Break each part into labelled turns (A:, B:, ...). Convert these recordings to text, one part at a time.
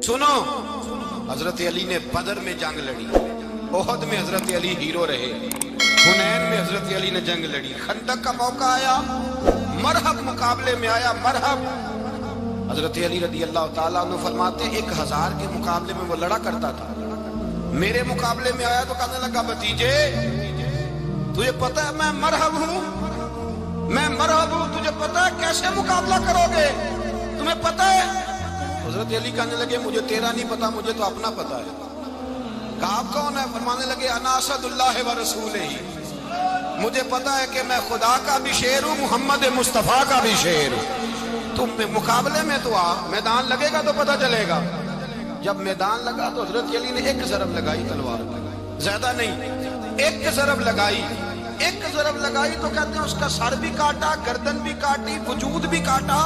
A: سنو، حضرت علی نے بدر میں جنگ لڑی، احد میں حضرت علی ہیرو رہے، حنین میں حضرت علی نے جنگ لڑی، خندق کا موقع آیا، مرحب مقابلے میں آیا، مرحب۔ حضرت علی رضی اللہ تعالیٰ عنہ فرماتے 1000 کے مقابلے میں وہ لڑا کرتا تھا، میرے مقابلے میں آیا تو کہنے لگا بھتیجے تجھے پتہ ہے میں مرحب ہوں، میں مرحب ہوں، تجھے پتہ ہے کیسے مقابلہ کرو گے، تمہیں پتہ ہے؟ حضرت علی کہنے لگے مجھے تیرا نہیں پتا، مجھے تو اپنا پتا ہے۔ کہا آپ کون ہے؟ فرمانے لگے انا اسد اللہ و رسولہ، مجھے پتا ہے کہ میں خدا کا بھی شیر ہوں، محمد مصطفیٰ کا بھی شیر ہوں۔ تم مقابلے میں تو آ، میدان لگے گا تو پتہ چلے گا۔ جب میدان لگا تو حضرت علی نے ایک ضرب لگائی تلوار کی، زیادہ نہیں، ایک ضرب لگائی، ایک ضرب لگائی تو کہتے ہیں اس کا سر بھی کاٹا، گردن بھی کاٹی، وجود بھی کاٹا،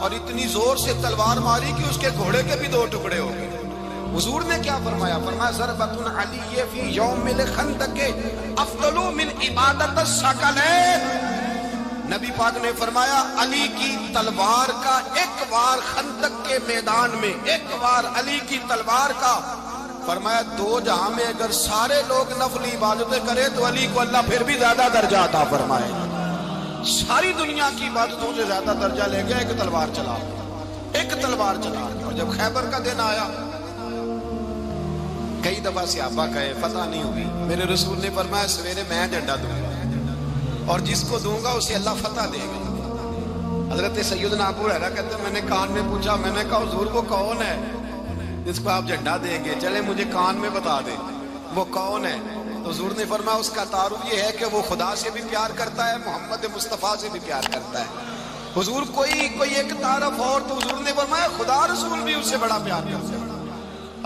A: اور اتنی زور سے تلوار ماری کہ اس کے گھوڑے کے بھی 2 ٹکڑے ہو گئے۔ حضور نے کیا فرمایا؟ فرمایا ضربۃ علی فی یوم الخندق افضل من عبادت الثقلین۔ نبی پاک نے فرمایا علی کی تلوار کا ایک وار خندق کے میدان میں، ایک وار علی کی تلوار کا، فرمایا 2 جہاں میں اگر سارے لوگ نفل عبادتیں کرے تو علی کو اللہ پھر بھی زیادہ درجہ عطا فرمائے، ساری دنیا کی عبادتوں سے زیادہ درجہ لے گیا۔ ایک تلوار چلا، ایک تلوار چلا۔ اور جب خیبر کا دن آیا، کئی دفعہ صحابہ کہے فتح نہیں ہوگی، میرے رسول نے فرمایا سویرے میں جھنڈا دوں گا اور جس کو دوں گا اسے اللہ فتح دے گا۔ حضرت سیدنا ابو ہریرہ کہتے ہیں میں نے کان میں پوچھا، میں نے کہا حضور وہ کون ہے جس کو آپ جھنڈا دیں گے؟ چلے مجھے کان میں بتا دیں وہ کون ہے۔ تو حضور نے فرمایا اس کا تعارف یہ ہے کہ وہ خدا سے بھی پیار کرتا ہے، محمد مصطفیٰ سے بھی پیار کرتا ہے۔ حضور کوئی ایک تعارف اور، تو حضور نے فرمایا خدا رسول بھی اس سے بڑا پیار کرتا ہے۔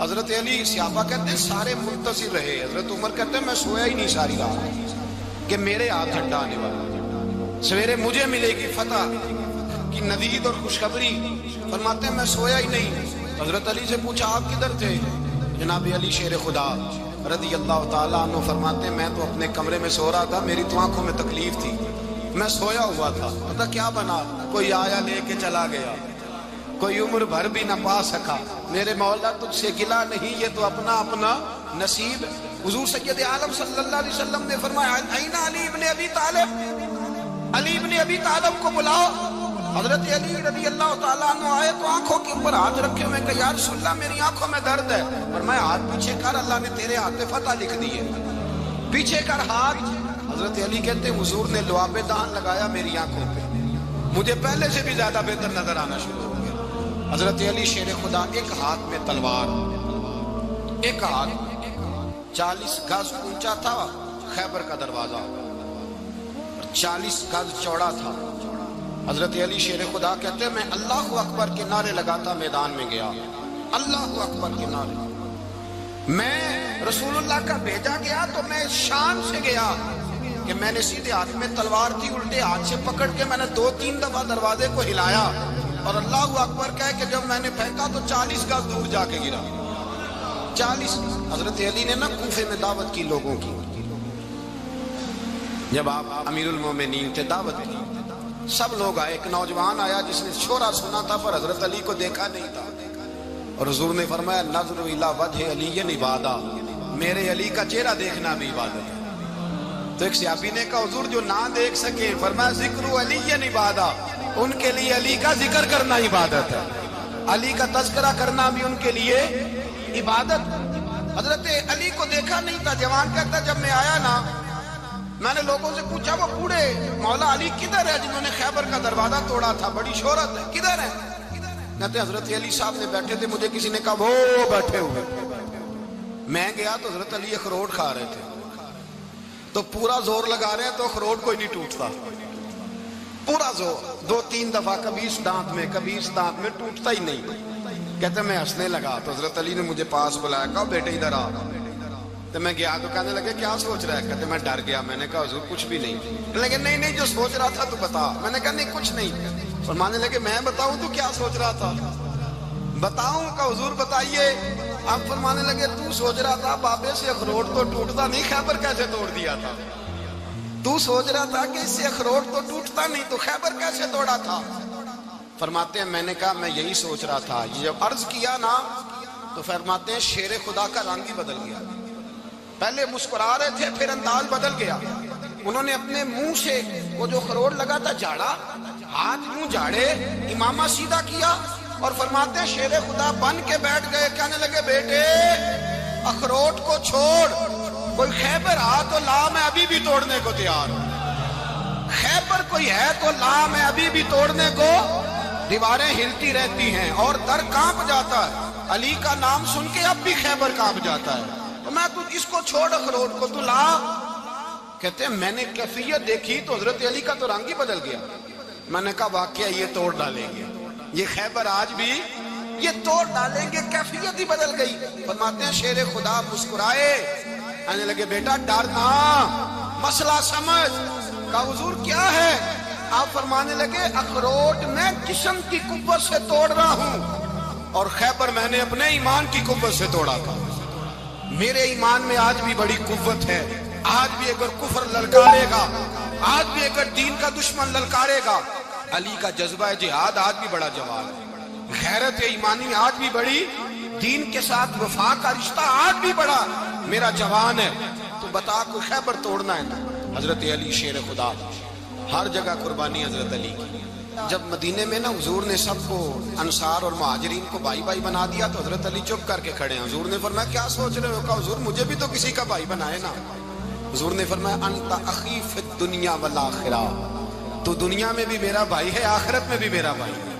A: حضرت علی صحابہ کہتے ہیں سارے منتظر رہے، حضرت عمر کہتے ہیں میں سویا ہی نہیں ساری رات کہ میرے ہاتھ جھنڈا آنے والا، سویرے مجھے ملے گی فتح کی نوید اور خوشخبری۔ فرماتے ہیں میں سویا ہی نہیں۔ حضرت علی سے پوچھا آپ کدھر تھے؟ جناب علی شیر خدا رضی اللہ تعالیٰ عنہ فرماتے ہیں میں تو اپنے کمرے میں سو رہا تھا، میری تو آنکھوں میں تکلیف تھی، میں سویا ہوا تھا، پتہ کیا بنا، کوئی آیا لے کے چلا گیا، کوئی عمر بھر بھی نہ پا سکا۔ میرے مولا تجھ سے گلا نہیں، یہ تو اپنا اپنا نصیب۔ حضور سید عالم صلی اللہ علیہ وسلم نے فرمایا این علی ابن ابی طالب، علی ابن ابی طالب کو بلاؤ۔ حضرت علی رضی اللہ تعالیٰ عنہ آئے تو آنکھوں کے اوپر ہاتھ رکھے ہوئے کہ یا رسول اللہ میری آنکھوں میں درد ہے۔ فرمایا ہاتھ پیچھے کر، اللہ نے تیرے ہاتھ پہ فتح لکھ دی ہے، پیچھے کر ہاتھ۔ حضرت علی کہتے ہیں حضور نے لعاب دہن لگایا میری آنکھوں پہ، مجھے پہلے سے بھی زیادہ بہتر نظر آنا شروع ہو گیا۔ حضرت علی شیر خدا ایک ہاتھ میں تلوار، ایک ہاتھ 40 گز اونچا تھا خیبر کا دروازہ، 40 گز چوڑا تھا۔ حضرت علی شیر خدا کہتے ہیں میں اللہ اکبر کے نعرے لگاتا میدان میں گیا، اللہ اکبر کے نعرے۔ میں رسول اللہ کا بھیجا گیا تو میں شان سے گیا کہ میں نے سیدھے ہاتھ میں تلوار تھی، الٹے ہاتھ سے پکڑ کے میں نے 2-3 دفعہ دروازے کو ہلایا اور اللہ اکبر کہہ کہ جب میں نے پھینکا تو 40 گز دور جا کے گرا، 40۔ حضرت علی نے نا کوفے میں دعوت کی لوگوں کی، جب آپ امیر المومنین تھے دعوت کی، سب لوگ آئے، ایک نوجوان آیا جس نے شورا سنا تھا پر حضرت علی کو دیکھا نہیں تھا، اور حضور نے فرمایا نظر الی وجہ علی عبادہ، میرے علی کا چہرہ دیکھنا بھی عبادت ہے۔ تو ایک صحابی نے کہا حضور جو نہ دیکھ سکے، فرمایا ذکر علی عبادہ، ان کے لیے علی کا ذکر کرنا عبادت ہے، علی کا تذکرہ کرنا بھی ان کے لیے عبادت۔ حضرت علی کو دیکھا نہیں تھا، جوان کہتا جب میں آیا نا میں نے لوگوں سے پوچھا وہ بوڑھے مولا علی کدھر ہے جنہوں نے خیبر کا دروازہ توڑا تھا، بڑی شہرت ہے، کدھر ہے؟ کہتے حضرت علی صاحب نے بیٹھے تھے، مجھے کسی نے کہا وہ بیٹھے ہوئے۔ میں گیا تو حضرت علی اخروٹ کھا رہے تھے، تو پورا زور لگا رہے ہیں تو اخروٹ کوئی نہیں ٹوٹتا، پورا زور 2-3 دفعہ، کبھی اس دانت میں کبھی اس دانت میں، ٹوٹتا ہی نہیں۔ کہتے میں ہنسنے لگا تو حضرت علی نے مجھے پاس بلایا، کہا بیٹے ادھر آ۔ تو میں گیا تو کہنے لگے کیا سوچ رہا ہے؟ کہتے میں ڈر گیا، میں نے کہا حضور کچھ بھی نہیں۔ لیکن نہیں جو سوچ رہا تھا تو بتا۔ میں نے کہا نہیں کچھ نہیں۔ فرمانے لگے میں بتاؤں تو کیا سوچ رہا تھا؟ بتاؤں؟ کہ حضور بتائیے۔ آپ فرمانے لگے تو سوچ رہا تھا بابے سے اخروٹ تو ٹوٹتا نہیں، خیبر کیسے توڑ دیا تھا؟ تو سوچ رہا تھا کہ اس سے اخروٹ تو ٹوٹتا نہیں تو خیبر کیسے توڑا تھا؟ فرماتے ہیں میں نے کہا میں یہی سوچ رہا تھا، یہ جب عرض کیا نا تو فرماتے ہیں شیر خدا کا رنگ ہی بدل گیا. پہلے مسکرا رہے تھے پھر انداز بدل گیا. انہوں نے اپنے منہ سے وہ جو خروٹ لگا تھا جھاڑا, ہاتھ منہ جھاڑے, امامہ سیدھا کیا اور فرماتے ہیں شیر خدا بن کے بیٹھ گئے. کہنے لگے بیٹے اخروٹ کو چھوڑ, کوئی خیبر آ تو لا, میں ابھی بھی توڑنے کو تیار ہوں. خیبر کوئی ہے تو لا, میں ابھی بھی توڑنے کو. دیواریں ہلتی رہتی ہیں اور در کانپ جاتا ہے. علی کا نام سن کے اب بھی خیبر کانپ جاتا ہے. تو میں تو اس کو چھوڑ اخروٹ کو, تو لا. کہتے ہیں میں نے کیفیت دیکھی تو حضرت علی کا تو رنگ ہی بدل گیا. میں نے کہا واقعہ یہ توڑ ڈالیں گے, یہ خیبر آج بھی یہ توڑ ڈالیں گے. کیفیت ہی بدل گئی. فرماتے ہیں شیر خدا مسکرائے, آنے لگے بیٹا ڈرنا, مسئلہ سمجھ. کہا حضور کیا ہے؟ آپ فرمانے لگے اخروٹ میں جسم کی قوت سے توڑ رہا ہوں اور خیبر میں نے اپنے ایمان کی قوت سے توڑا تھا. میرے ایمان میں آج بھی بڑی قوت ہے. آج بھی اگر کفر للکارے گا, آج بھی اگر دین کا دشمن للکارے گا, علی کا جذبہ جہاد آج بھی بڑا جوان ہے. غیرت ایمانی آج بھی بڑی, دین کے ساتھ وفا کا رشتہ آج بھی بڑا میرا جوان ہے. تو بتا کو خیبر توڑنا ہے نا. حضرت علی شیر خدا, ہر جگہ قربانی حضرت علی کی. جب مدینے میں نا حضور نے سب کو انصار اور مہاجرین کو بھائی بھائی بنا دیا تو حضرت علی چپ کر کے کھڑے ہیں. حضور نے فرمایا کیا سوچ رہے ہو؟ کہا حضور مجھے بھی تو کسی کا بھائی بنائے نا. حضور نے فرمایا انت اخی فی الدنیا والآخرہ, تو دنیا میں بھی میرا بھائی ہے, آخرت میں بھی میرا بھائی ہے.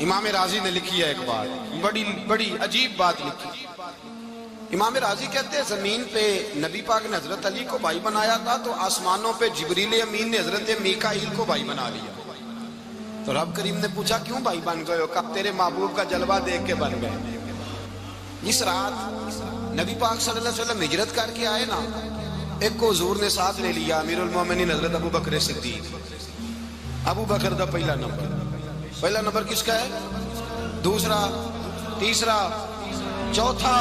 A: امام راضی نے لکھی ہے ایک بات, بڑی عجیب بات لکھی. امام راضی کہتے ہیں زمین پہ نبی پاک نے حضرت علی کو بھائی بنایا تھا تو آسمانوں پہ جبریل امین نے حضرت میکائیل کو بھائی بنا لیا. تو رب کریم نے پوچھا کیوں بھائی بن گئے ہو؟ کہا تیرے محبوب کا جلوہ دیکھ کے بن گئے. اس رات نبی پاک صلی اللہ علیہ وسلم ہجرت کر کے آئے نا, ایک کو حضور نے ساتھ لے لیا, امیر المومنین حضرت ابو بکر صدیق. ابو بکر دا پہلا نمبر کس کا ہے؟ دوسرا, تیسرا, چوتھا.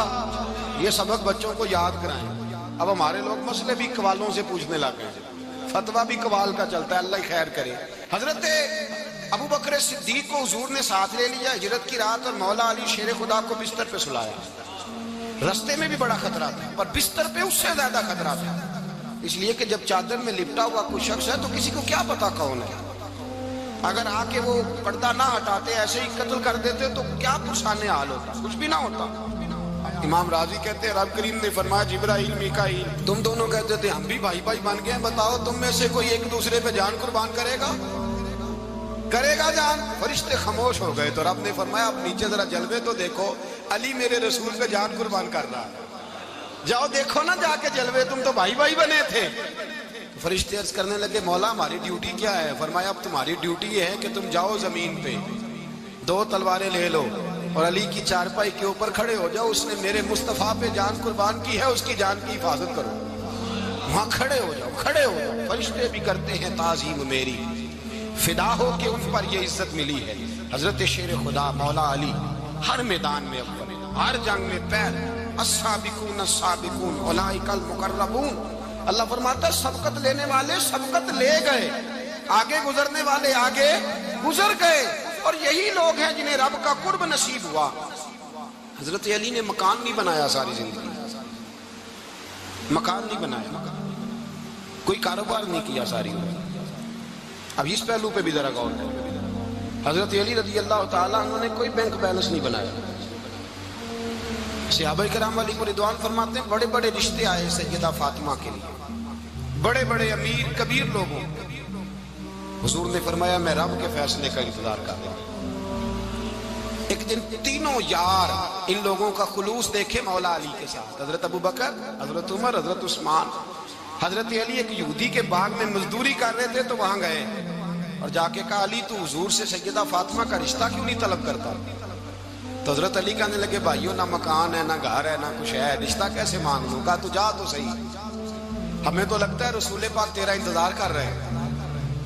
A: یہ سبق بچوں کو یاد کرائیں. اب ہمارے لوگ مسئلے بھی قوالوں سے پوچھنے لگے ہیں, فتویٰ بھی قوال کا چلتا ہے, اللہ خیر کرے. حضرت ابو بکر صدیق کو حضور نے ساتھ لے لیا ہجرت کی رات, اور مولا علی شیر خدا کو بستر پہ سلایا. رستے میں بھی بڑا خطرہ تھا پر بستر پہ اس سے زیادہ خطرہ تھا, اس لیے کہ جب چادر میں لپٹا ہوا کوئی شخص ہے تو کسی کو کیا پتا کون ہے. اگر آ کے وہ پردہ نہ ہٹاتے ایسے ہی قتل کر دیتے تو کیا پرسانے حال ہوتا, کچھ بھی نہ ہوتا. امام راضی کہتے ہیں رب کریم نے فرمایا جبرائیل میکائیل تم دونوں کہتے تھے ہم بھی بھائی بھائی بن گئے, بتاؤ تم میں سے کوئی ایک دوسرے پہ جان قربان کرے گا جان؟ فرشتے خاموش ہو گئے. تو رب نے فرمایا اب نیچے ذرا جلوے تو دیکھو, علی میرے رسول پہ جان قربان کر رہا ہے, جاؤ دیکھو نا جا کے جلوے, تم تو بھائی بھائی بنے تھے. فرشتے عرض کرنے لگے مولا ہماری ڈیوٹی کیا ہے؟ فرمایا اب تمہاری ڈیوٹی یہ ہے کہ تم جاؤ زمین پہ, 2 تلواریں لے لو اور علی کی چارپائی کے اوپر کھڑے ہو جاؤ. اس نے میرے مصطفیٰ پہ جان قربان کی ہے, اس کی جان کی حفاظت کرو. وہاں کھڑے ہو جاؤ. فرشتے بھی کرتے ہیں تعظیم میری, فدا ہو کہ ان پر یہ عزت ملی ہے. حضرت شیر خدا مولا علی ہر میدان میں اول, ہر جنگ میں پہل. السابقون السابقون اولئک المقربون. اللہ فرماتا ہے سبقت لینے والے سبقت لے گئے, آگے گزرنے والے آگے گزر گئے, اور یہی لوگ ہیں جنہیں رب کا قرب نصیب ہوا. حضرت علی نے مکان نہیں بنایا ساری زندگی, مکان نہیں بنایا, کوئی کاروبار نہیں کیا ساری عمر. اب اس پہلو پہ بھی ذرا غور کریں. حضرت علی رضی اللہ تعالیٰ انہوں نے کوئی بینک بیلنس نہیں بنایا. صحابہ کرام علیہ رضوان فرماتے ہیں بڑے بڑے رشتے آئے سیدہ فاطمہ کے لیے, بڑے بڑے امیر کبیر لوگوں. حضور نے فرمایا میں رب کے فیصلے کا انتظار کر رہا ہوں. ایک دن تینوں یار ان لوگوں کا خلوص دیکھے مولا علی کے ساتھ, حضرت ابو بکر, حضرت عمر, حضرت عثمان. حضرت علی ایک یہودی کے باغ میں مزدوری کر رہے تھے تو وہاں گئے اور جا کے کہا علی تو حضور سے سیدہ فاطمہ کا رشتہ کیوں نہیں طلب کرتا؟ تو حضرت علی کہنے لگے بھائیو نہ مکان ہے, نہ گھر ہے, نہ کچھ ہے, رشتہ کیسے مانگ لوں؟ کہا تو جا تو صحیح, ہمیں تو لگتا ہے رسول پاک تیرا انتظار کر رہے ہیں.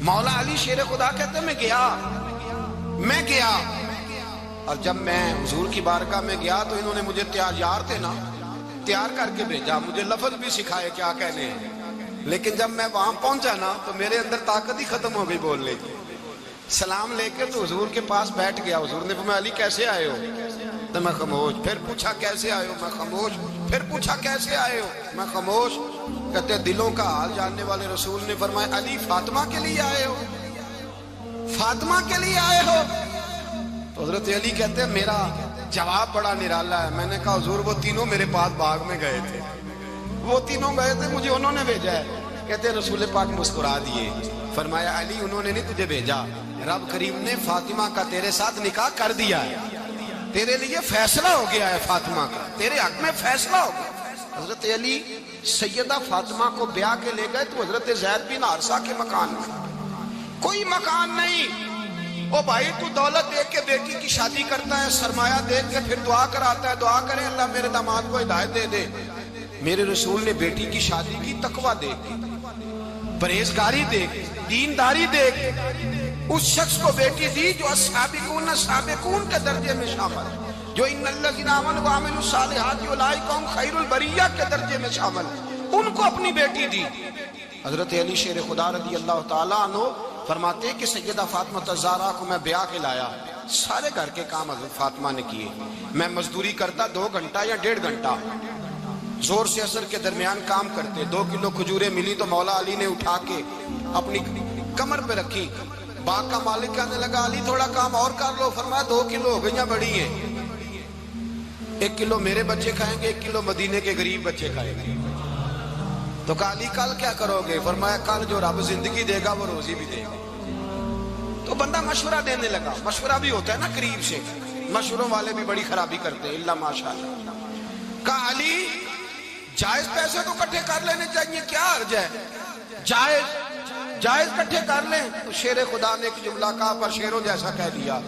A: مولا علی شیر خدا کہتے ہیں میں گیا اور جب میں حضور کی بارگاہ میں گیا تو انہوں نے مجھے یار تھے نا تیار کر کے بھیجا, مجھے لفظ بھی سکھائے کیا کہنے ہیں, لیکن جب میں وہاں پہنچا نا تو میرے اندر طاقت ہی ختم ہو گئی بولنے کی. سلام لے کے تو حضور کے پاس بیٹھ گیا. حضور نے فرمایا علی کیسے آئے ہو؟ تو میں خاموش. پھر پوچھا کیسے آئے ہو؟ میں خاموش. پھر پوچھا کیسے آئے ہو؟ میں خاموش. کہتے دلوں کا حال جاننے والے رسول نے فرمایا علی فاطمہ کے لیے آئے ہو؟ فاطمہ کے لیے آئے ہو؟ تو حضرت علی کہتے ہیں میرا جواب بڑا نرالا ہے. میں نے کہا حضور وہ تینوں میرے پاس باغ میں گئے تھے, وہ تینوں گئے تھے, مجھے انہوں نے بھیجا ہے. کہتے ہیں رسول پاک مسکرا دیے, فرمایا علی انہوں نے نہیں تجھے بھیجا, رب کریم نے فاطمہ کا تیرے ساتھ نکاح کر دیا ہے, تیرے لیے فیصلہ ہو گیا ہے فاطمہ کا, تیرے حق میں فیصلہ ہو گیا. حضرت علی سیدہ فاطمہ کو بیاہ کے لے گئے تو حضرت زید بن حارثہ کے مکان میں, کوئی مکان نہیں. او بھائی تو دولت دیکھ کے بیٹی کی شادی کرتا ہے, سرمایہ دیکھ کے پھر دعا کراتا ہے, دعا کرے اللہ میرے داماد کو ہدایت دے دے. میرے رسول نے بیٹی کی شادی کی تقوی دیکھ, پرہیزگاری دیکھ, دینداری دیکھ, اس شخص کو بیٹی دی جو السابقون کے درجے میں شامل ہے, جو ان الذین آمنوا وعملوا الصالحات اولئک هم خیر البریہ کے درجے میں شامل ہے, ان کو اپنی بیٹی دی. حضرت علی شیر خدا رضی اللہ تعالیٰ عنہ فرماتے ہیں کہ سیدہ فاطمہ الزہرا کو میں بیاہ کے لایا, سارے گھر کے کام حضرت فاطمہ نے کیے. میں مزدوری کرتا 2 گھنٹہ یا 1.5 گھنٹہ, زور سے اثر کے درمیان کام کرتے. 2 کلو کھجوریں ملی تو مولا علی نے اٹھا کے اپنی کمر پہ رکھی. باغ کا مالک کہنے لگا علی تھوڑا کام اور کر لو. فرمایا 2 کلو ہو گئیں بڑی ہیں, 1 کلو میرے بچے کھائیں گے, 1 کلو مدینے کے غریب بچے کھائیں گے. تو کہا علی کل کیا کرو گے؟ فرمایا کل جو رب زندگی دے گا وہ روزی بھی دے گا. تو بندہ مشورہ دینے لگا, مشورہ بھی ہوتا ہے نا قریب سے, مشوروں والے بھی بڑی خرابی کرتے ہیں اللہ ماشاءاللہ. کہا علی جائز پیسے تو کٹھے کر لینے چاہیے, کیا حرج ہے, جائز کٹھے کر لیں. تو شیر خدا نے ایک جملہ کہا پر شیروں جیسا کہہ دیا.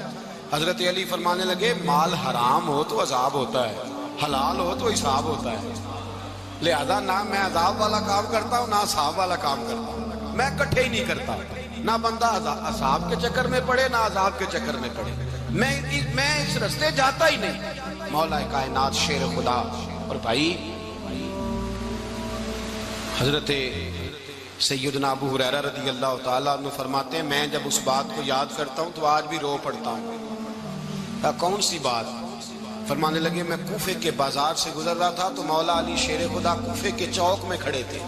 A: حضرت علی فرمانے لگے مال حرام ہو تو عذاب ہوتا ہے, حلال ہو تو حساب ہوتا ہے, لہذا نہ میں عذاب والا کام کرتا ہوں نہ حساب والا کام کرتا ہوں, میں کٹھے ہی نہیں کرتا. نہ بندہ حساب کے چکر میں پڑے نہ عذاب کے چکر میں پڑے, میں اس رستے جاتا ہی نہیں. مولا کائنات شیر خدا. اور بھائی حضرت سیدنا ابو ہریرہ رضی اللہ تعالیٰ عنہ فرماتے ہیں میں جب اس بات کو یاد کرتا ہوں تو آج بھی رو پڑتا ہوں. کون سی بات؟ فرمانے لگے میں کوفے کے بازار سے گزر رہا تھا تو مولا علی شیر خدا کوفے کے چوک میں کھڑے تھے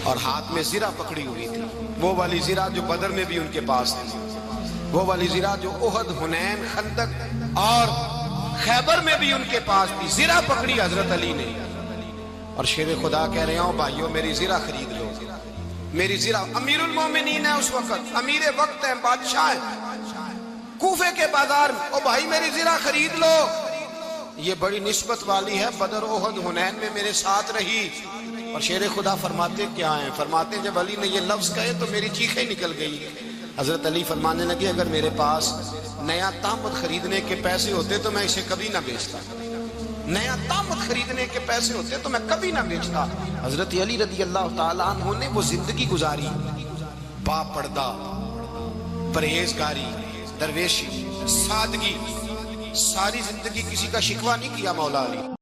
A: اور ہاتھ میں زرہ پکڑی ہوئی تھی, وہ والی زرہ جو بدر میں بھی ان کے پاس تھی, وہ والی زرہ جو احد, حنین, خندق اور خیبر میں بھی ان کے پاس تھی. زرہ پکڑی حضرت علی نے اور شیر خدا کہہ رہے ہوں بھائیو میری زرہ خرید لو. میری زرہ, امیر المومنین ہے اس وقت, امیر وقت ہے, بادشاہ ہے کوفے کے بازار میں, او بھائی میری زرہ خرید لو. یہ بڑی نسبت والی ہے, بدر, احد, حنین میں میرے ساتھ رہی. اور شیر خدا فرماتے کیا ہیں؟ فرماتے جب علی نے یہ لفظ کہے تو میری چیخیں نکل گئی. حضرت علی فرمانے لگے اگر میرے پاس نیا تامت خریدنے کے پیسے ہوتے تو میں اسے کبھی نہ بیچتا, نیا تامت خریدنے کے پیسے ہوتے تو میں کبھی نہ بیچتا. حضرت علی رضی اللہ تعالیٰ عنہ نے وہ زندگی گزاری, با پردہ, پرہیزگاری, درویشی, سادگی, ساری زندگی کسی کا شکوہ نہیں کیا مولا علی.